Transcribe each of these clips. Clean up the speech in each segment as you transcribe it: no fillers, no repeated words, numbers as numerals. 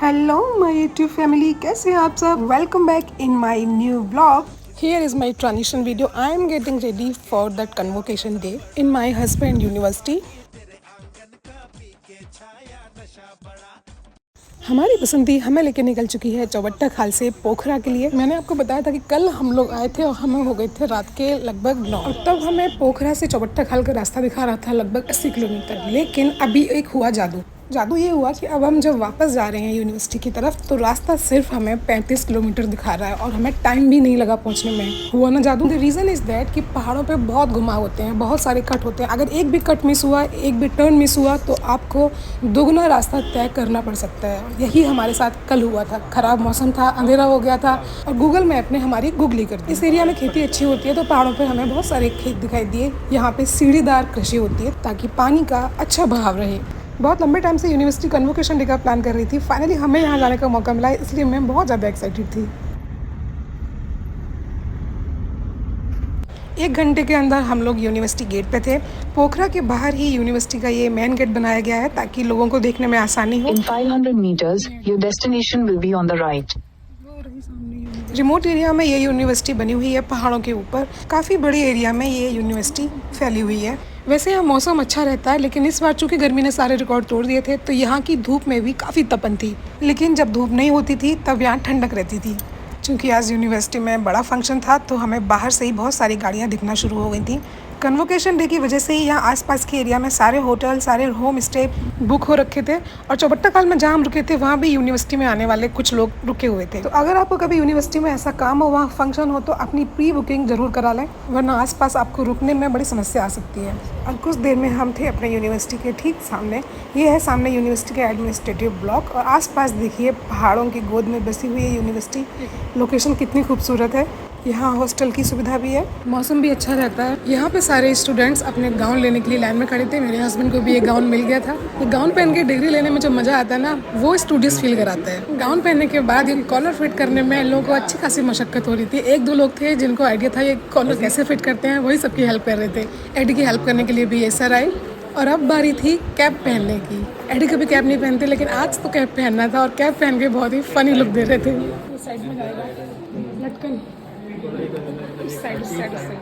Hello my YouTube family, कैसे हैं आप सब। Welcome back in my new blog. Here is my transition video. I am getting ready for that convocation day in my husband university. हमारी बसंती हमें लेके निकल चुकी है चौबट्टा खाल से पोखरा के लिए। मैंने आपको बताया था कि कल हम लोग आए थे और हमें हो गए थे रात के लगभग 9 और तब हमें पोखरा से चौबट्टा खाल का रास्ता दिखा रहा था लगभग 80 किलोमीटर। लेकिन अभी एक हुआ जादू ये हुआ कि अब हम जब वापस जा रहे हैं यूनिवर्सिटी की तरफ तो रास्ता सिर्फ हमें 35 किलोमीटर दिखा रहा है और हमें टाइम भी नहीं लगा पहुंचने में। हुआ ना जादू। द रीज़न इज़ दैट कि पहाड़ों पे बहुत घुमाव होते हैं, बहुत सारे कट होते हैं। अगर एक भी कट मिस हुआ, एक भी टर्न मिस हुआ तो आपको दोगुना रास्ता तय करना पड़ सकता है। यही हमारे साथ कल हुआ था। ख़राब मौसम था, अंधेरा हो गया था और गूगल मैप ने हमारी गुगली कर दी। इस एरिया में खेती अच्छी होती है तो पहाड़ों पर हमें बहुत सारे खेत दिखाई दिए। यहाँ पे सीढ़ीदार कृषि होती है ताकि पानी का अच्छा बहाव रहे। बहुत लंबे टाइम से यूनिवर्सिटी कन्वोकेशन डे का प्लान कर रही थी। फाइनली हमें यहाँ जाने का मौका मिला, इसलिए मैं बहुत ज़्यादा एक्साइटेड थी। 1 घंटे के अंदर हम लोग यूनिवर्सिटी गेट पे थे। पोखरा के बाहर ही यूनिवर्सिटी का ये मेन गेट बनाया गया है ताकि लोगों को देखने में आसानी हो। In 500 meters, your destination will be on the right. Remote area में ये यूनिवर्सिटी बनी हुई है, पहाड़ों के ऊपर। काफ़ी बड़ी एरिया में ये यूनिवर्सिटी फैली हुई है। वैसे यहाँ मौसम अच्छा रहता है, लेकिन इस बार चूँकि गर्मी ने सारे रिकॉर्ड तोड़ दिए थे तो यहाँ की धूप में भी काफ़ी तपन थी। लेकिन जब धूप नहीं होती थी तब यहाँ ठंडक रहती थी। चूँकि आज यूनिवर्सिटी में बड़ा फंक्शन था तो हमें बाहर से ही बहुत सारी गाड़ियाँ दिखना शुरू हो गई थी। कन्वोकेशन डे की वजह से ही यहाँ आसपास के एरिया में सारे होटल, सारे होम स्टे बुक हो रखे थे और चौबट्टा खाल में जहाँ हम रुके थे वहाँ भी यूनिवर्सिटी में आने वाले कुछ लोग रुके हुए थे। तो अगर आपको कभी यूनिवर्सिटी में ऐसा काम हो, वहाँ फंक्शन हो, तो अपनी प्री बुकिंग जरूर करा लें, वरना आसपास आपको रुकने में बड़ी समस्या आ सकती है। और कुछ देर में हम थे अपने यूनिवर्सिटी के ठीक सामने। ये है सामने यूनिवर्सिटी का एडमिनिस्ट्रेटिव ब्लॉक और आसपास देखिए पहाड़ों की गोद में बसी हुई है यूनिवर्सिटी। लोकेशन कितनी खूबसूरत है। यहाँ हॉस्टल की सुविधा भी है, मौसम भी अच्छा रहता है। यहाँ पे सारे स्टूडेंट्स अपने गाउन लेने के लिए लाइन में खड़े थे। मेरे हस्बैंड को भी ये गाउन मिल गया था। ये गाउन पहन के डिग्री लेने में जो मज़ा आता है ना, वो स्टूडियस फील कराता है। गाउन पहनने के बाद ये कॉलर फिट करने में लोगों को अच्छी खासी मशक्कत हो रही थी। 1-2 लोग थे जिनको आइडिया था ये कॉलर कैसे फिट करते हैं, वही सबकी हेल्प कर रहे थे। एडी की हेल्प करने के लिए भी ये सर आए। और अब बारी थी कैप पहनने की। एडी कभी कैप नहीं पहनते, लेकिन आज तो कैप पहनना था और कैप पहन के बहुत ही फनी लुक दे रहे थे। साइड में जाएगा लटकन, साइड साइड से।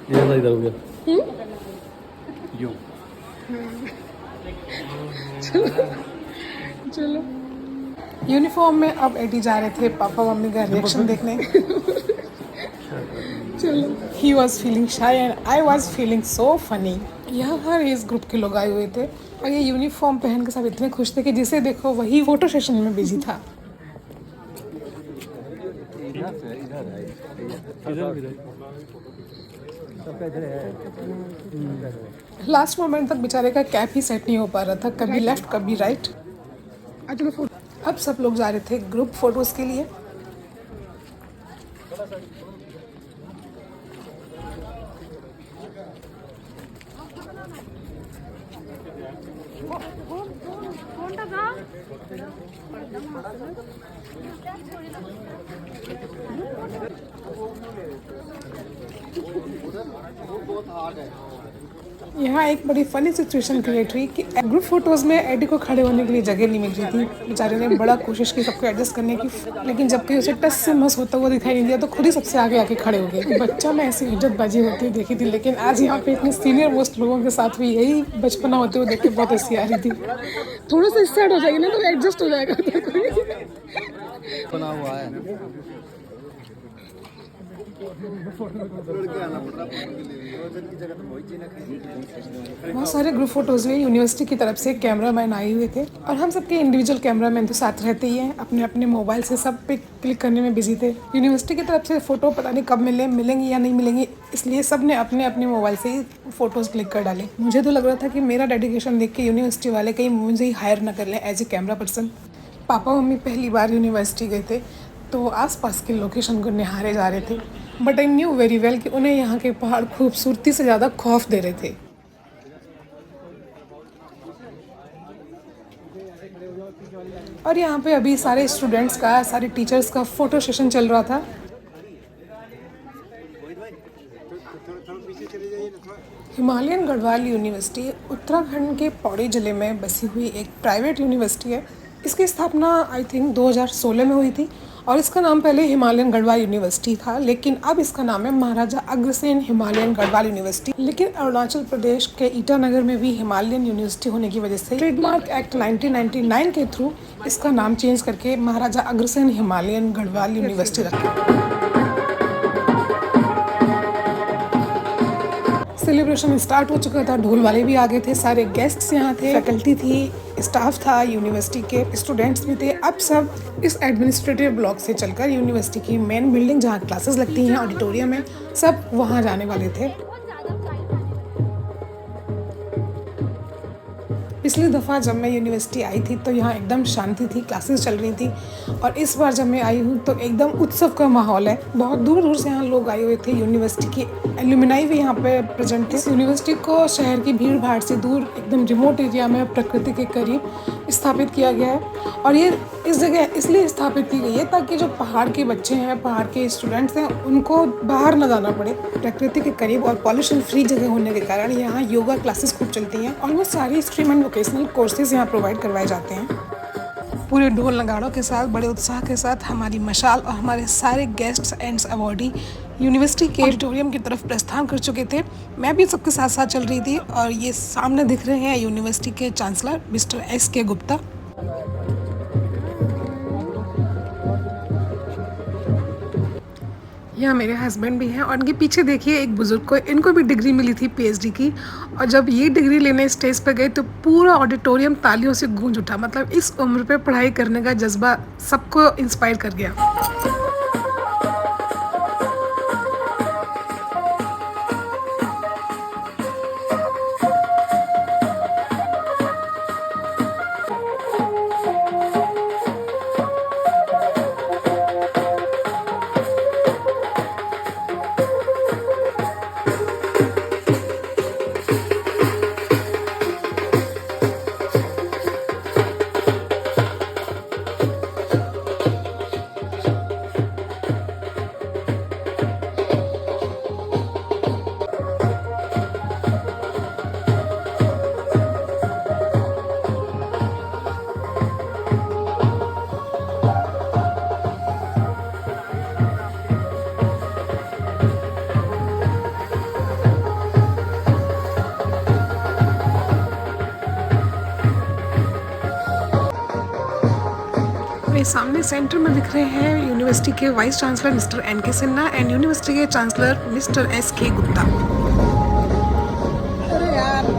ये इधर हो गया। यूं चलो यूनिफॉर्म में अब एडी जा रहे थे पापा मम्मी का रिएक्शन देखने। चलो, ही वॉज फीलिंग शाई and I was feeling so funny. यहाँ हर एज ग्रुप के लोग आए हुए थे और ये यूनिफॉर्म पहन के सब इतने खुश थे कि जिसे देखो वही फोटो सेशन में बिजी था। लास्ट मोमेंट तक बेचारे का कैप ही सेट नहीं हो पा रहा था, कभी लेफ्ट कभी राइट। अब सब लोग जा रहे थे ग्रुप फोटोज के लिए। यहाँ एक बड़ी फनी सिचुएशन क्रिएट हुई कि ग्रुप फोटोज में एडी को खड़े होने के लिए जगह नहीं मिल रही थी। बेचारे ने बड़ा कोशिश की सबको एडजस्ट करने की, लेकिन जबकि उसे टस से मस होता हुआ दिखाई नहीं दिया तो खुद ही सबसे आगे आके खड़े हो गए। बच्चा में ऐसी इज्जतबाजी होती देखी थी, लेकिन आज यहाँ पे इतने सीनियर मोस्ट लोगों के साथ भी यही बचपना होते हुए देख के बहुत हंसी आ रही थी। थोड़ा सा स्टार्ट हो जाएगी ना तो एडजस्ट हो जाएगा। बना हुआ है। बहुत सारे ग्रुप फोटोज में यूनिवर्सिटी की तरफ से कैमरामैन आए हुए थे और हम सबके इंडिविजुअल कैमरामैन तो साथ रहते ही हैं, अपने अपने मोबाइल से सब पे क्लिक करने में बिजी थे। यूनिवर्सिटी की तरफ से फ़ोटो पता नहीं कब मिलेंगी या नहीं मिलेंगी, इसलिए सब ने अपने अपने मोबाइल से ही फ़ोटोज़ क्लिक कर डाले। मुझे तो लग रहा था कि मेरा डेडिकेशन देख के यूनिवर्सिटी वाले कहीं मुझे ही हायर ना कर लें एज ए कैमरा पर्सन। पापा मम्मी पहली बार यूनिवर्सिटी गए थे तो आसपास के लोकेशन को निहारे जा रहे थे, but I knew very well कि उन्हें यहाँ के पहाड़ खूबसूरती से ज़्यादा खौफ दे रहे थे। और यहाँ पे अभी सारे स्टूडेंट्स का, सारे टीचर्स का फ़ोटो सेशन चल रहा था। हिमालयन गढ़वाल यूनिवर्सिटी उत्तराखंड के पौड़ी ज़िले में बसी हुई एक प्राइवेट यूनिवर्सिटी है। इसकी स्थापना आई थिंक 2016 में हुई थी और इसका नाम पहले हिमालयन गढ़वाल यूनिवर्सिटी था, लेकिन अब इसका नाम है महाराजा अग्रसेन हिमालयन गढ़वाल यूनिवर्सिटी। लेकिन अरुणाचल प्रदेश के ईटानगर में भी हिमालयन यूनिवर्सिटी होने की वजह से ट्रेडमार्क एक्ट 1999 के थ्रू इसका नाम चेंज करके महाराजा अग्रसेन हिमालयन गढ़वाल यूनिवर्सिटी रखा। सेलिब्रेशन स्टार्ट हो चुका था, ढोल वाले भी आ गए थे, सारे गेस्ट्स यहाँ थे, फैकल्टी थी, स्टाफ था, यूनिवर्सिटी के स्टूडेंट्स भी थे। अब सब इस एडमिनिस्ट्रेटिव ब्लॉक से चलकर यूनिवर्सिटी की मेन बिल्डिंग जहाँ क्लासेस लगती हैं, ऑडिटोरियम है, सब वहाँ जाने वाले थे। पिछली दफ़ा जब मैं यूनिवर्सिटी आई थी तो यहाँ एकदम शांति थी, क्लासेस चल रही थी, और इस बार जब मैं आई हूँ तो एकदम उत्सव का माहौल है। बहुत दूर दूर से यहाँ लोग आए हुए थे, यूनिवर्सिटी की एल्यूमिनाई भी यहाँ पे प्रेजेंट थे। इस यूनिवर्सिटी को शहर की भीड़ भाड़ से दूर एकदम रिमोट एरिया में प्रकृति के करीब स्थापित किया गया है, और ये इस जगह इसलिए स्थापित की गई है ताकि जो पहाड़ के बच्चे हैं, पहाड़ के स्टूडेंट्स हैं, उनको बाहर न जाना पड़े। प्रकृति के करीब और पॉल्यूशन फ्री जगह होने के कारण यहाँ योगा क्लासेस खूब चलती हैं। ऑलमोस्ट सारी स्ट्रीम एंड वोकेशनल कोर्सेज यहाँ प्रोवाइड करवाए जाते हैं। पूरे ढोल नगाड़ों के साथ, बड़े उत्साह के साथ हमारी मशाल और हमारे सारे गेस्ट्स एंड अवॉर्डी यूनिवर्सिटी के ऑडिटोरियम की तरफ प्रस्थान कर चुके थे। मैं भी सबके साथ साथ चल रही थी, और ये सामने दिख रहे हैं यूनिवर्सिटी के चांसलर मिस्टर S.K. गुप्ता। यहाँ मेरे हस्बैंड भी हैं, और इनके पीछे देखिए एक बुजुर्ग को, इनको भी डिग्री मिली थी PhD की, और जब ये डिग्री लेने स्टेज पर गए तो पूरा ऑडिटोरियम तालियों से गूंज उठा। मतलब इस उम्र पे पढ़ाई करने का जज्बा सबको इंस्पायर कर गया। सामने सेंटर में दिख रहे हैं यूनिवर्सिटी के vice chancellor mister N.K. Sinha and university के चांसलर मिस्टर S.K. गुप्ता। अरे यार,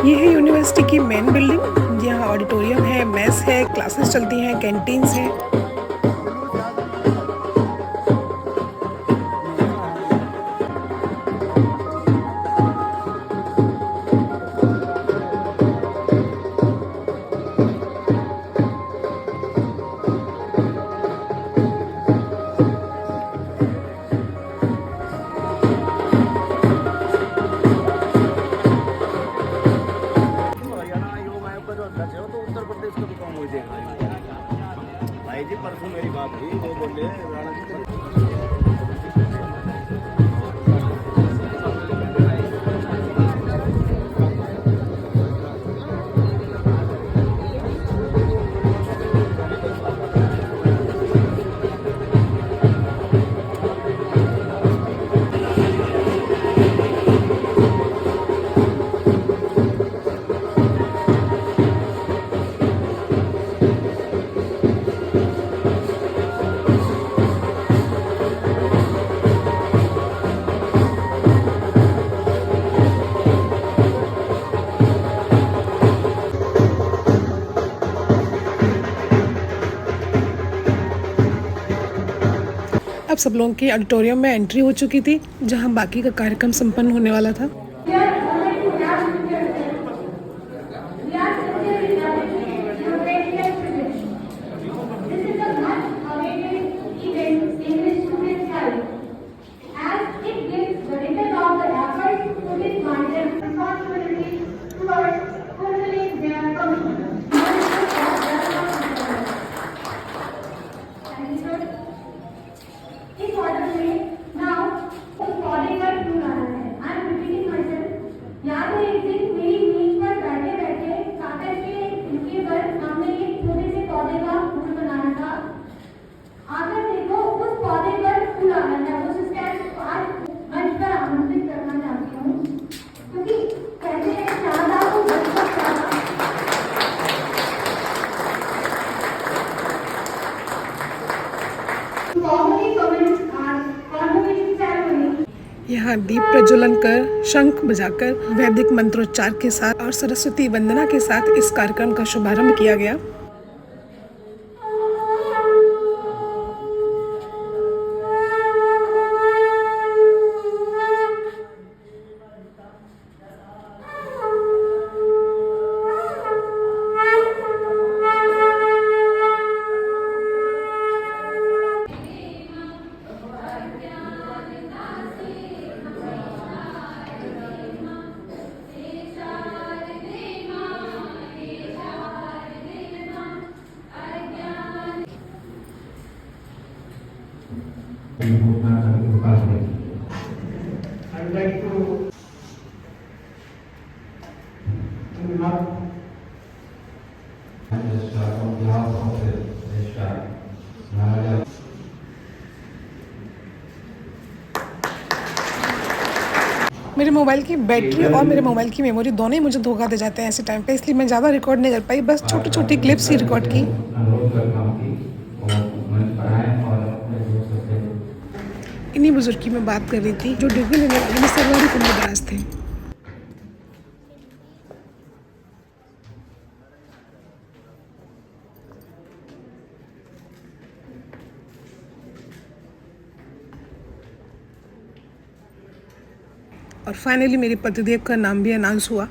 ये है यूनिवर्सिटी की मेन बिल्डिंग। यहाँ ऑडिटोरियम है, मेस है, क्लासेस चलती हैं, कैंटीन्स हैं। हरियाणा योग आयोग का जो अध्यक्ष है वो तो उत्तर प्रदेश का भी काम वही देख रहा है। भाई जी परसों मेरी बात हुई, वो बोले राणा जी अब सब लोगों की ऑडिटोरियम में एंट्री हो चुकी थी, जहां बाकी का कार्यक्रम संपन्न होने वाला था। यहाँ दीप प्रज्वलन कर, शंख बजाकर, वैदिक मंत्रोच्चार के साथ और सरस्वती वंदना के साथ इस कार्यक्रम का शुभारंभ किया गया। I would like to मेरे मोबाइल की बैटरी और मेरे मोबाइल की मेमोरी दोनों ही मुझे धोखा दे जाते हैं ऐसे टाइम पे, इसलिए मैं ज़्यादा रिकॉर्ड नहीं कर पाई, बस छोटी छोटी क्लिप्स ही रिकॉर्ड की। इन्हीं बुजुर्ग की मैं बात कर रही थी जो डिग्री लेने वाले में सर्वाधिक उम्रदराज थे। और फाइनली मेरे पतिदेव का नाम भी अनाउंस हुआ।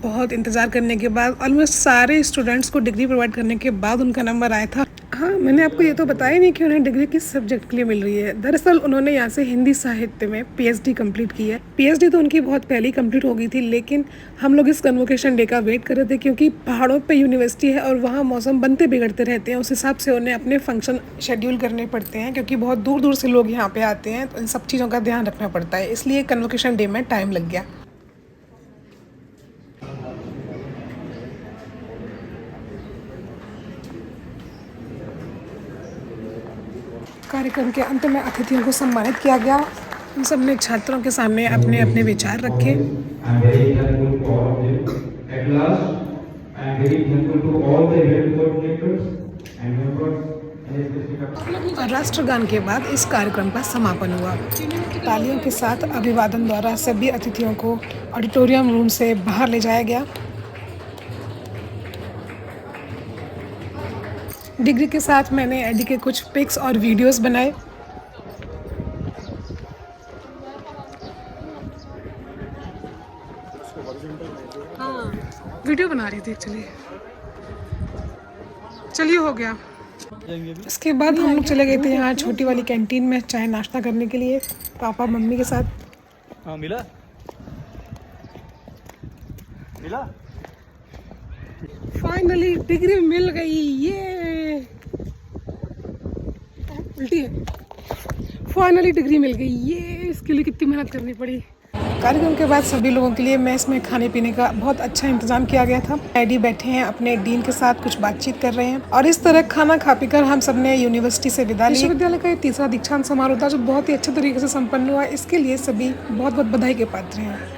बहुत इंतज़ार करने के बाद, ऑलमोस्ट सारे स्टूडेंट्स को डिग्री प्रोवाइड करने के बाद उनका नंबर आया था। हाँ, मैंने आपको ये तो बताया नहीं कि उन्हें डिग्री किस सब्जेक्ट के लिए मिल रही है। दरअसल उन्होंने यहाँ से हिंदी साहित्य में पीएचडी कंप्लीट की है। पीएचडी तो उनकी बहुत पहले ही कंप्लीट हो गई थी, लेकिन हम लोग इस कन्वोकेशन डे का वेट कर रहे थे क्योंकि पहाड़ों पे यूनिवर्सिटी है और वहाँ मौसम बनते बिगड़ते रहते हैं। उस हिसाब से उन्हें अपने फंक्शन शेड्यूल करने पड़ते हैं क्योंकि बहुत दूर दूर से लोग यहाँ पे आते हैं, तो इन सब चीज़ों का ध्यान रखना पड़ता है, इसलिए कन्वोकेशन डे में टाइम लग गया। कार्यक्रम के अंत में अतिथियों को सम्मानित किया गया। उन सब ने छात्रों के सामने अपने अपने विचार रखे। और राष्ट्रगान के बाद इस कार्यक्रम का समापन हुआ। तालियों के साथ अभिवादन द्वारा सभी अतिथियों को ऑडिटोरियम रूम से बाहर ले जाया गया। डिग्री के साथ मैंने एडी के कुछ पिक्स और वीडियोस बनाए। हाँ, वीडियो बना रही थी एक्चुअली। चलिए हो गया। इसके बाद हम लोग चले गए थे यहाँ छोटी वाली कैंटीन में चाय नाश्ता करने के लिए, पापा मम्मी के साथ। हाँ मिला मिला। फाइनली डिग्री मिल गई, ये उल्टी है। फाइनली डिग्री मिल गई, ये इसके लिए कितनी मेहनत करनी पड़ी। कार्यक्रम के बाद सभी लोगों के लिए मेस में खाने पीने का बहुत अच्छा इंतजाम किया गया था। डैडी बैठे हैं अपने डीन के साथ कुछ बातचीत कर रहे हैं और इस तरह खाना खा पीकर हम सब ने यूनिवर्सिटी से विदा ली। विश्वविद्यालय का ये तीसरा दीक्षांत समारोह था जो बहुत ही अच्छे तरीके से संपन्न हुआ। इसके लिए सभी बहुत बहुत बधाई के पात्र हैं।